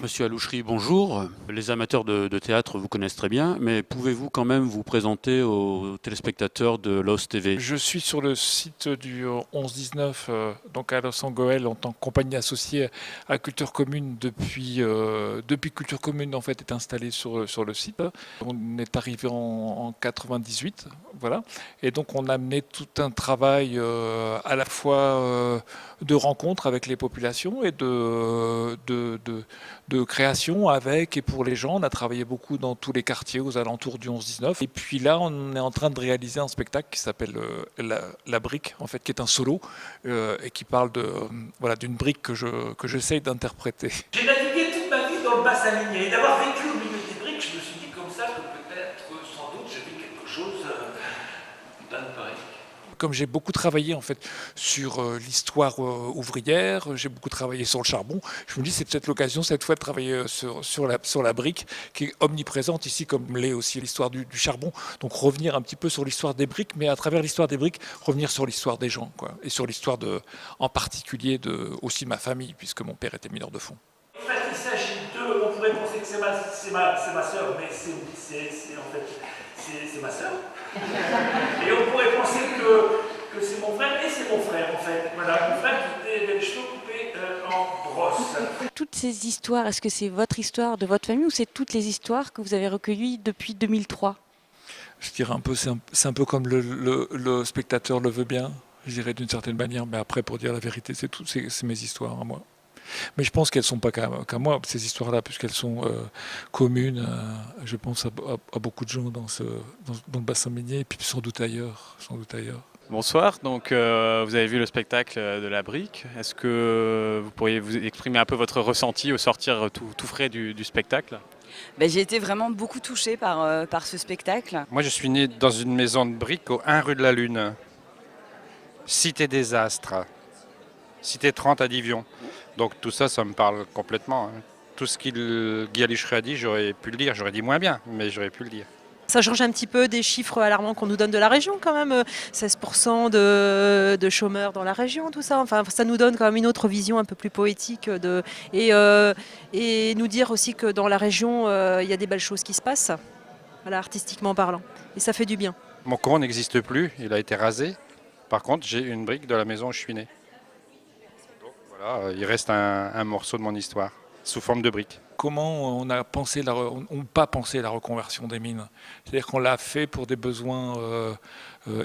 Monsieur Alouchery, bonjour. Les amateurs de théâtre vous connaissent très bien, mais pouvez-vous quand même vous présenter aux téléspectateurs de LOS TV? Je suis sur le site du 11-19, donc à Los Angeles, en tant que compagnie associée à Culture Commune depuis que Culture Commune en fait est installée sur le site. On est arrivé en 98, voilà, et donc on a mené tout un travail à la fois de rencontre avec les populations et de création avec et pour les gens. On a travaillé beaucoup dans tous les quartiers aux alentours du 11-19. Et puis là, on est en train de réaliser un spectacle qui s'appelle la brique, en fait, qui est un solo et qui parle voilà, d'une brique que j'essaye d'interpréter. J'ai navigué toute ma vie dans le bassin minier et d'avoir vécu au milieu des briques, je me suis dit comme ça que peut-être, sans doute, j'ai vu quelque chose d'imparable. Comme j'ai beaucoup travaillé en fait sur l'histoire ouvrière, j'ai beaucoup travaillé sur le charbon, je me dis c'est peut-être l'occasion cette fois de travailler sur la brique qui est omniprésente ici comme l'est aussi l'histoire du charbon. Donc revenir un petit peu sur l'histoire des briques, mais à travers l'histoire des briques, revenir sur l'histoire des gens, quoi, et sur l'histoire en particulier aussi ma famille, puisque mon père était mineur de fond. En fait, il s'agit d'eux, on pourrait penser que c'est ma sœur, mais en fait, c'est ma sœur. Et on pourrait penser que c'est mon frère, et c'est mon frère en fait. Voilà, mon frère qui avait les cheveux coupés en brosse. Toutes ces histoires, est-ce que c'est votre histoire de votre famille ou c'est toutes les histoires que vous avez recueillies depuis 2003? Je dirais un peu, c'est un peu comme le spectateur le veut bien, je dirais d'une certaine manière, mais après pour dire la vérité, c'est mes histoires à moi. Mais je pense qu'elles ne sont pas qu'à moi, ces histoires-là, puisqu'elles sont communes, je pense, à beaucoup de gens dans le bassin minier, et puis sans doute ailleurs. Bonsoir, donc vous avez vu le spectacle de la brique. Est-ce que vous pourriez vous exprimer un peu votre ressenti au sortir tout frais du spectacle? J'ai été vraiment beaucoup touchée par ce spectacle. Moi je suis né dans une maison de briques au 1 rue de la Lune, cité des Astres, cité 30 à Divion. Donc tout ça, ça me parle complètement. Tout ce Guy Alouchery a dit, j'aurais pu le dire. J'aurais dit moins bien, mais j'aurais pu le dire. Ça change un petit peu des chiffres alarmants qu'on nous donne de la région quand même. 16% de chômeurs dans la région, tout ça. Enfin, ça nous donne quand même une autre vision un peu plus poétique. Et nous dire aussi que dans la région, il y a des belles choses qui se passent, voilà, artistiquement parlant. Et ça fait du bien. Mon coron n'existe plus, il a été rasé. Par contre, j'ai une brique de la maison où je suis né. Voilà, il reste un morceau de mon histoire, sous forme de brique. Comment on n'a pas pensé la reconversion des mines? C'est-à-dire qu'on l'a fait pour des besoins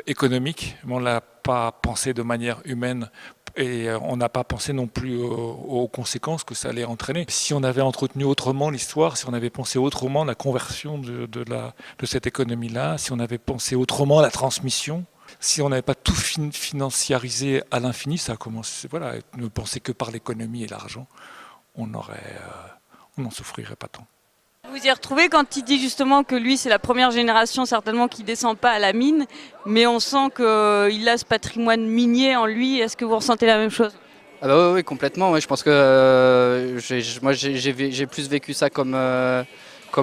économiques, mais on ne l'a pas pensé de manière humaine. Et on n'a pas pensé non plus aux conséquences que ça allait entraîner. Si on avait entretenu autrement l'histoire, si on avait pensé autrement la conversion de cette économie-là, si on avait pensé autrement la transmission, si on n'avait pas tout financiarisé à l'infini, ça a commencé, voilà, ne penser que par l'économie et l'argent, on n'en souffrirait pas tant. Vous y retrouvez quand il dit justement que lui c'est la première génération certainement qui ne descend pas à la mine, mais on sent qu'il a ce patrimoine minier en lui. Est-ce que vous ressentez la même chose? Ah bah oui, complètement. Ouais, je pense que moi j'ai plus vécu ça comme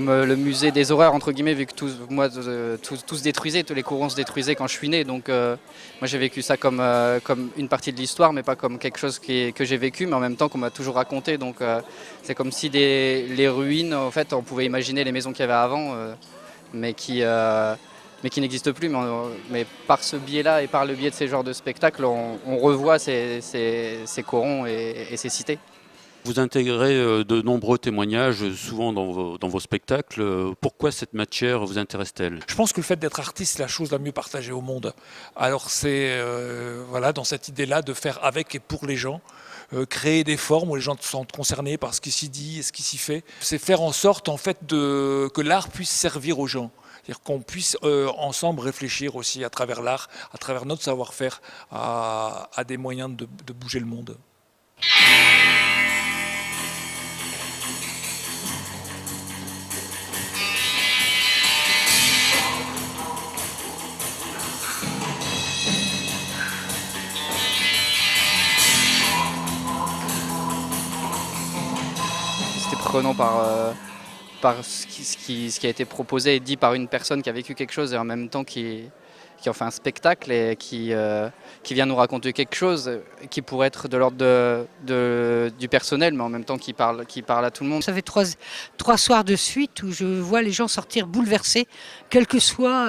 le musée des horreurs entre guillemets, vu que tout se détruisait, tous les courants se détruisaient quand je suis né. Donc moi j'ai vécu ça comme une partie de l'histoire, mais pas comme quelque chose que j'ai vécu, mais en même temps qu'on m'a toujours raconté. Donc c'est comme si les ruines, en fait, on pouvait imaginer les maisons qu'il y avait avant, mais qui n'existent plus. Mais par ce biais-là et par le biais de ces genres de spectacles, on revoit ces corons et ces cités. Vous intégrez de nombreux témoignages, souvent dans vos spectacles. Pourquoi cette matière vous intéresse-t-elle? Je pense que le fait d'être artiste, c'est la chose la mieux partagée au monde. Alors c'est voilà, dans cette idée-là de faire avec et pour les gens, créer des formes où les gens se sentent concernés par ce qui s'y dit et ce qui s'y fait. C'est faire en sorte en fait que l'art puisse servir aux gens. C'est-à-dire qu'on puisse ensemble réfléchir aussi à travers l'art, à travers notre savoir-faire, à des moyens de bouger le monde. Prenant par ce qui a été proposé et dit par une personne qui a vécu quelque chose et en même temps qui en fait un spectacle et qui vient nous raconter quelque chose qui pourrait être de l'ordre du personnel, mais en même temps qui parle à tout le monde. Ça fait trois soirs de suite où je vois les gens sortir bouleversés, quelle que soit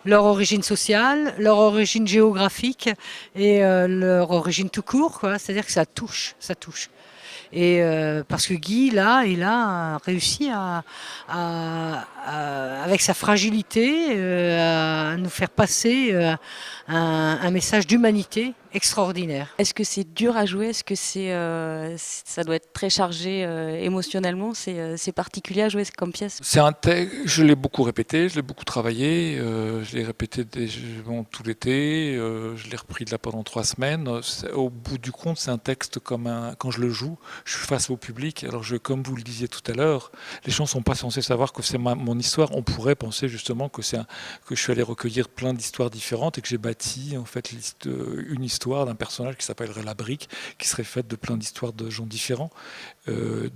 leur origine sociale, leur origine géographique et leur origine tout court, quoi. C'est-à-dire que ça touche. Et parce que Guy, là, il a réussi avec sa fragilité, à nous faire passer un message d'humanité extraordinaire. Est-ce que c'est dur à jouer? Est-ce que ça doit être très chargé émotionnellement? C'est particulier à jouer comme pièce? C'est un texte, je l'ai beaucoup répété, je l'ai beaucoup travaillé, je l'ai répété tout l'été, je l'ai repris là pendant 3 semaines. Au bout du compte, c'est un texte quand je le joue, je suis face au public. Alors comme vous le disiez tout à l'heure, les gens ne sont pas censés savoir que c'est mon histoire. On pourrait penser justement que je suis allé recueillir plein d'histoires différentes et que j'ai bâti en fait une histoire d'un personnage qui s'appellerait La Brique, qui serait faite de plein d'histoires de gens différents.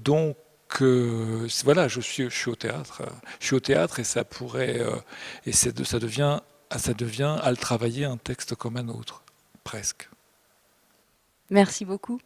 Donc voilà, je suis au théâtre. Je suis au théâtre et ça pourrait et ça devient à le travailler un texte comme un autre, presque. Merci beaucoup.